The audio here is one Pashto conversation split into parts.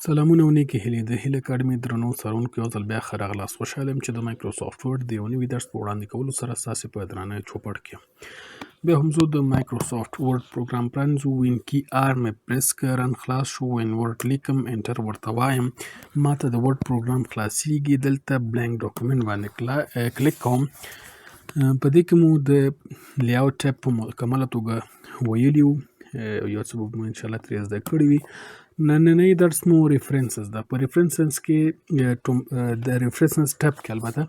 سلامونه او نیکې هیلې د هیله اکاډمي درنو څارونکو یو ځل بیا ښه راغلاست. خوشحاله یم چې د مایکروسافټ ورډ د یو نوي درس په وړاندې کولو سره ستاسې په درانه چوپړ کې یم. بیا هم زه د مایکروسافټ ورډ پروګرام پرانیزو، وین کی آر مې پریس کړ، رن خلاص شو، وین ورډ لیکم، انټر ورته وایم، ماته د ورډ پروګرام خلاصیږي. دلته بلینک ډاکومنټ باندې کلیک کوم. په دې کې مو د لیاوټ ټیب په مکمله توګه ویلي وو، یو څه به مو انشاءالله ترې زده کړي وي. نننی درس مو ریفرنسز ده. په ریفرنسز کې د ریفرنسز ټیب کې البته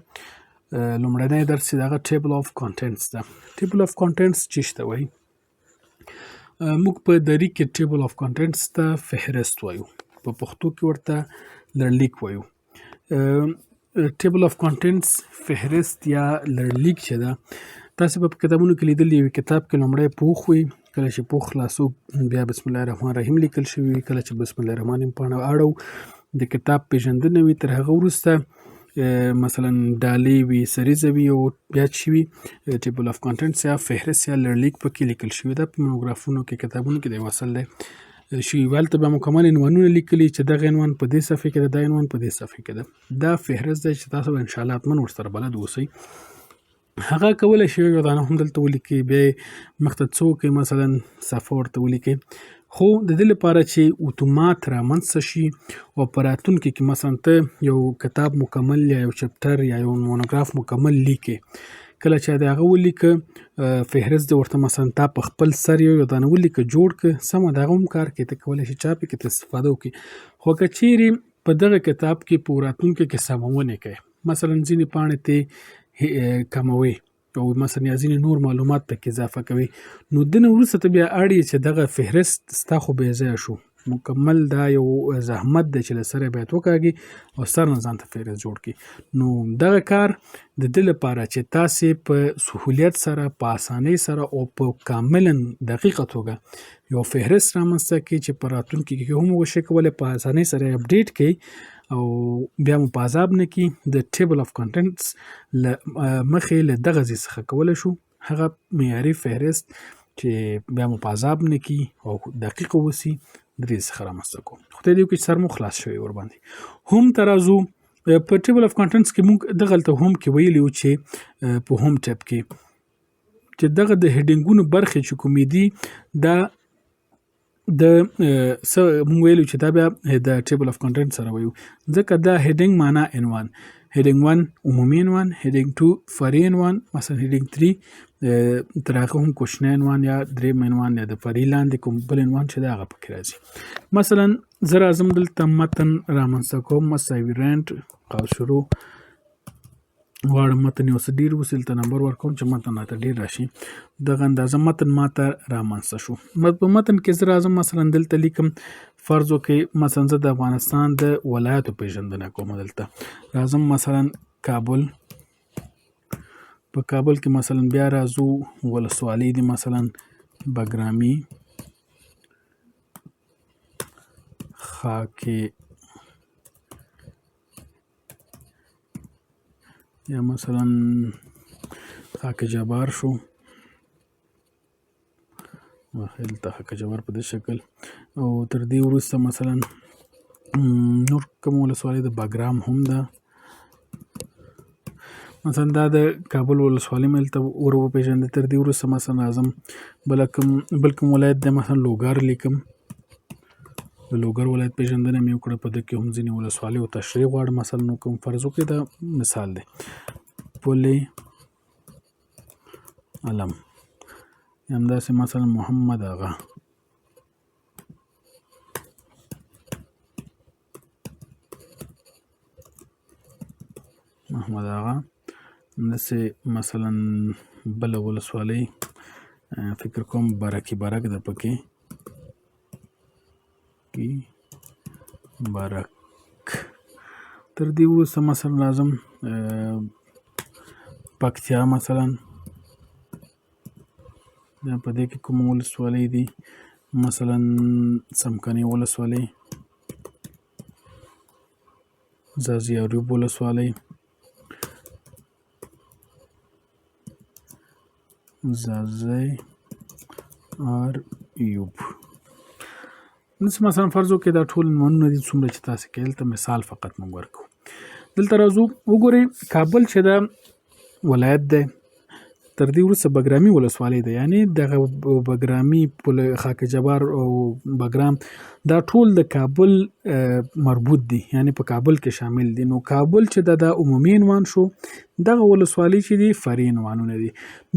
لومړنی درس چې دغه ټیبل آف کانټینټس ده. ټیبل آف کانټینټس څه شي ته وایي؟ موږ په دری کې ټیبل آف کانټینټس ته فهرست وایو، په پښتو کې ورته لړلیک وایو. ټیبل آف کانټینټس فهرست یا لړلیک چې ده، تاسې به په کتابونو کې لیدلي، یو کتاب کې لومړی پوښ وي، کله چې پوښ خلاصو بیا بسم الله الرحمن الرحیم لیکل شوي وي، کله چې بسم الله الرحمن الرحیم پاڼه اړو د کتاب پیژندنه وي، تر هغه وروسته مثلا ډالۍ وي، سریزه وي او بیا چې وي ټیبل آف کانټینټس یا فهرست یا لړلیک پکې لیکل شوي ده. په مونوګرافونو کې، کتابونو کې د یو اصل دی شي، هلته به مکمل عنوانونه لیکلي چې دغه عنوان په دې صفحې کې ده، دا عنوان په دې صفحې کې ده. دا فهرست دی چې تاسو به انشاءالله حتما ورسره بلد اوسئ. هغه کولی شي یو دانه هم دلته ولیکئ، بیا یې مخته څه وکړئ، مثلا صفحه ورته ولیکئ. خو د دې لپاره چې اتومات رامنځته شي او په راتلونکي کې مثلا ته یو کتاب مکمل یا یو چپټر یا یو مونوګراف مکمل لیکې، کله چې د هغه ولیکه فهرست دې ورته مثلا تا په خپل سر یو دانه ولیکه جوړ کړه، سمه د هغه هم کار کوي، ته کولی شي چا پکې استفاده وکړي. خو که چیرې په دغه کتاب کې په راتلونکي کې سمونې کوي، مثلا ځینې پاڼې ته کموي او مثلا یا ځینې نور معلومات پکې اضافه کوي، نو دنه وروسته ته بیا اړ یې چې دغه فهرست ستا خو بې ځایه شو، مکمل دا یو زحمت دی چې له سره باید وکاږي او سر نه ځان ته فهرست جوړ کړي. نو دغه کار د دې لپاره چې تاسې په سهولیت سره، په اسانۍ سره او په کاملا دقیقه توګه یو فهرست رامنځته کړي چې په راتلونکي کې هم وشي کولی په اسانۍ سره اپډیټ کړي او بیا مو په عذاب نه کړي. د ټیبل آف کانټینټس له مخې له دغه ځای څخه کولی شو هغه معیاري فهرست چې بیا مو په عذاب نه کړي او دقیق اوسي، د دې څخه رامنځته کوو. خدای دې وکړي چې سر مو خلاص شوی ورباندې. هم ته راځو په ټیبل آف کانټینټس کې موږ دغلته هم کې ویلي وو چې په هم ټیب کې چې دغه د هیډینګونو برخې چې کومې دي، دا د مونږ ویلو چې دا بیا د ټیبل آف کانټینټ سره وایو، ځکه دا هیډینګ معنا عنوان، هیډینګ 1 عمومي عنوان، هیډینګ 2 فرعي عنوان، مثلا هیډینګ 3 تر هغه هم کوچنی عنوان یا دریم عنوان یا د فرعي لاندې کوم بل عنوان چې دا هغه پکې راځي. مثلا زه راځم دلته متن رامنځته کوم، مساوي رینټ او شروع غواړم متن یو څه ډېر اوسي، دلته نمبر ورکوم چې متن راته ډېر راشي. دغه اندازه متن ماته رامنځته شو. په متن کې زه راځم مثلا دلته لیکم، فرض وکړئ مثلا زه د افغانستان د ولایاتو پیژندنه کوم، دلته راځم مثلا کابل، په کابل کې مثلا بیا راځو ولسوالۍ دي، مثلا بګرامي، خاکې یا مثلا خاک جبار شو، دلته خاک جبار په دې شکل. او تر دې وروسته مثلا نور کوم ولسوالۍ د بګرام هم ده، مثلا دا د کابل ولسوالۍ مې دلته ور وپېژنده. تر دې وروسته مثلا راځم بل کوم ولایت دی، مثلا لوګر لیکم، د لوګر ولایت پیژندنه مې وکړه، په دې کې هم ځینې ولسوالۍ او تشریح غواړم، مثلا نو کوم فرض وکړئ دا مثال دی، پل علم، همداسې مثلا محمد آغا، همداسې مثلا بله ولسوالۍ فکر کوم برکي برک ده، پکې برک. تر دې وروسته مثلا راځم پکتیا، مثلا په دې کې کوم ولسوالۍ دي، مثلا څمکنیو ولسوالۍ، ځاځي اریوب ولسوالۍ، ځاځي اریوب. داسې مثلا فرض وکړئ دا ټول عنوانونه دي څومره چې تاسې کوئ دلته مثال فقط موږ ورکوو. دلته راځو وګورئ کابل چې دا ولایت دی تر دې وروسته بګرامي ولسوالۍ ده، یعنې دغه بګرامي خاک جبار او بګرام دا ټول د کابل مربوط دي، یعنې په کابل کې شامل دي. نو کابل چې دا عمومي عنوان شو، دغه ولسوالۍ چې دي فرعي عنوانونه دي.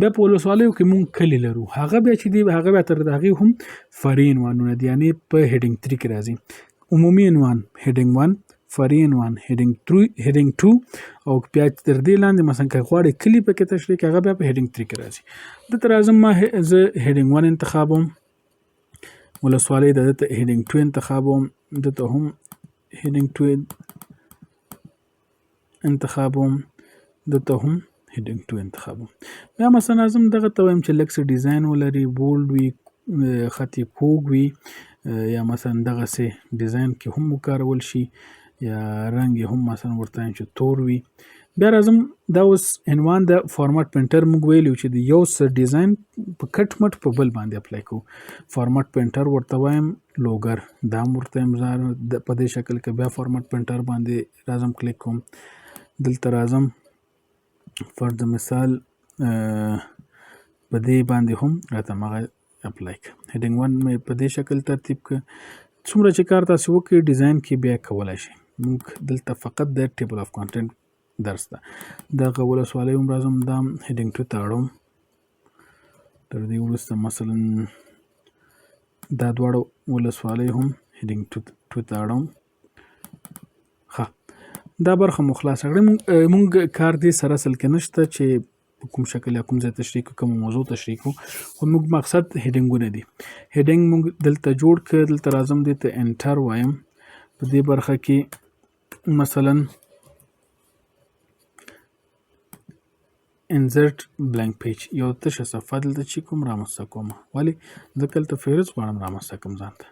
بیا په ولسوالیو کې مونږ کلي لرو، هغه بیا چې دي هغه بیا تر هغې هم فرعي عنوانونه دي، یعنې په هیډینګ 3 کې راځي. عمومي عنوان هیډینګ 1، فرعي عنوان هیډینګ 2 او بیا تر دې لاندې مثلا که غواړئ کلي پکې تشریح کړئ هغه بیا په هیډینګ 3 کې راځي. دلته راځم زه هیډینګ 1 انتخابوم، ولسوالۍ د دلته هیډینګ 2 انتخابوم، دلته هم هیډینګ 2 انتخابوم، دلته هم هیډینګ 2 انتخابوم. بیا مثلا راځم دغه ته وایم چې لږ څه ډیزاین ولري، بولډ وي، خط یې کوږ وي، یا مثلا دغسې ډیزاین کې هم وکارول شي، یا رنګ یې هم مثلا ورته وایم چې تور وي. بیا راځم دا اوس عنوان د فارمټ پینټر موږ ویلي چې د یو څه ډیزاین په کټ مټ په بل باندې اپلای کوو. فارمټ پینټر ورته وایم، لوګر دا هم ورته وایم په دې شکل کې. بیا فارمټ پینټر باندې راځم کلیک کوم، دلته راځم فرض مثال په دې باندې هم راته مغه اپلای کړه. هیډینګ 1 مې په دې شکل ترتیب کړه. څومره چې کار تاسې وکړئ ډیزاین کې بیا کولی شئ. موږ دلته فقط د ټیبل آف کانټینټ درس ده. دغه ولسوالۍ هم راځم دا هیډینګ 2 ته اړوم، تر دې وروسته مثلا دا دواړه ولسوالۍ هم هیډینګ 2 ته اړوم. ښه، دا برخه مو خلاصه کړې. موږ کار دې سره اصل کې نشته چې په کوم شکل یا کوم ځای تشریح کړو، کوم موضوع تشریح کړو، خو موږ مقصد هیډینګونه دي. هیډینګ موږ دلته جوړ کړ، دلته راځم دې ته انټر وایم. په دې برخه کې مثلا انزرټ بلانک پیج، یو تشه صفحه دلته چې کوم رامنځته کوم، ولې ځکه دلته فهرست غواړم رامنځته کوم ځان ته.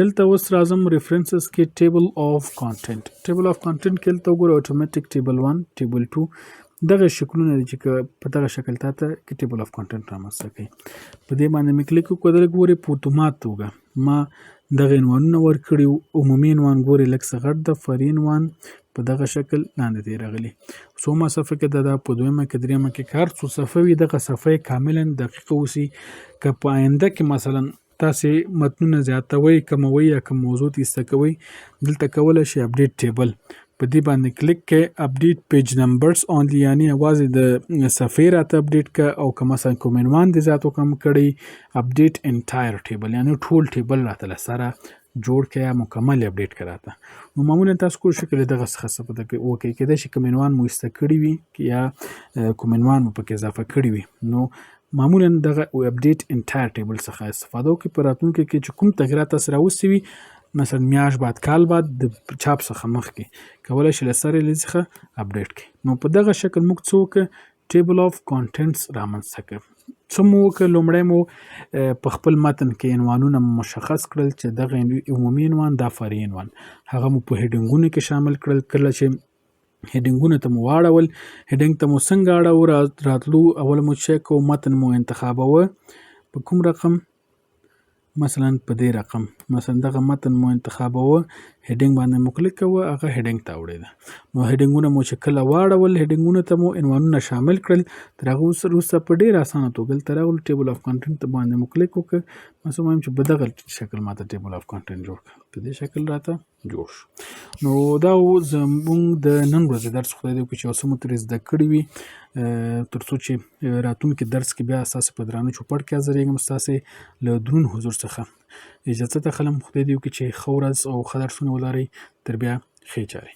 دلته اوس راځم ریفرنسز کې ټیبل آف کانټینټ. ټیبل آف کانټینټ کې دلته وګوره اتوماتیک ټیبل 1، ټیبل 2 دغه شکلونه دي چې په دغه شکل تاته کې ټیبل آف کانټینټ رامنځته کوي. په دې باندې مې کلیک وکړو، دلته ګورئ په اتومات توګه ما دغه عنوانونه ورکړي. عمومي عنوان ګورئ لږ څه غټ ده، فرعي عنوان په دغه شکل لاندې دی راغلی. څومره صفحه کې ده، په دویمه کې دریمه کې هر څو صفحه وي دغه صفحه کاملا دقیقه اوسي. که په آینده کې مثلا تاسې متنونه زیاتوئ، کموئ یا کوم موضوع ایسته کوئ، دلته کولی شئ اپډیټ ټیبل په دې باندې کلیک کړئ، اپډیټ پیج نمبرز اونلی، یعنې یوازې د صفحې راته اپډیټ کړه. او که مثلا کوم عنوان دې زیات او کم کړی، اپډیټ انټایر ټیبل، یعنې ټول ټیبل راته له سره جوړ کړه یا مکمل اپډیټ کړه راته. نو معمولا تاسو کوشش وکړئ دغه څخه استفاده وکړئ. کېدای شي کوم عنوان مو ایسته کړي وي یا کوم عنوان مو پکې اضافه کړي وي، نو معمولا دغه اپډیټ انټایر ټیبل څخه استفاده وکړئ. په راتلونکي کې چې کوم تغییرات تاسو راوستي وي، مثلا میاشت بعد، کال بعد، د چاپ څخه مخکې کولی شئ له سره یې څخه اپډیټ کړئ. نو په دغه شکل موږ څه وکړه، ټیبل آف کانټینټس رامنځته کړ. څه مو وکړه، لومړی مو په خپل متن کې عنوانونه مشخص کړل چې دغه عمومي عنوان دا فرعي عنوان، هغه مو په هیډینګونو کې شامل کړل. کله چې هیډینګونو ته مو واړول، هیډینګ ته مو څنګه اړوو، راتلو اول مو چیک کوو، متن مو انتخابوه په کوم رقم، مثلا په دې رقم، مثلا دغه متن مو انتخابوه، هیډینګ باندې مو کلیک کوه، هغه هیډینګ ته وړېده. نو هیډینګونه مو چې کله واړول، هیډینګونو ته مو عنوانونه شامل کړل. تر هغه وروسته په ډېر اسانه توګه دلته راغلو، ټیبل آف کانټینټ باندې مو کلیک وکړ. مثلا وایم چې په دغه شکل ماته ټیبل آف کانټینټ جوړ کړه، په دې شکل راته جوړ شو. نو دا زموږ د نن ورځې درس، خدای دې وکړي چې یو څه مو ترې زده کړي وي، تر څو چې راتلونکي درس کې بیا ستاسې په درانه چوپړ کې حاضرېږم، ستاسې له دروند حضور څخه اجازه ته خلم. خدای دې وکړي چې ښه ورځ او ښه درسونه ولرئ. تر بیا ښې چارې.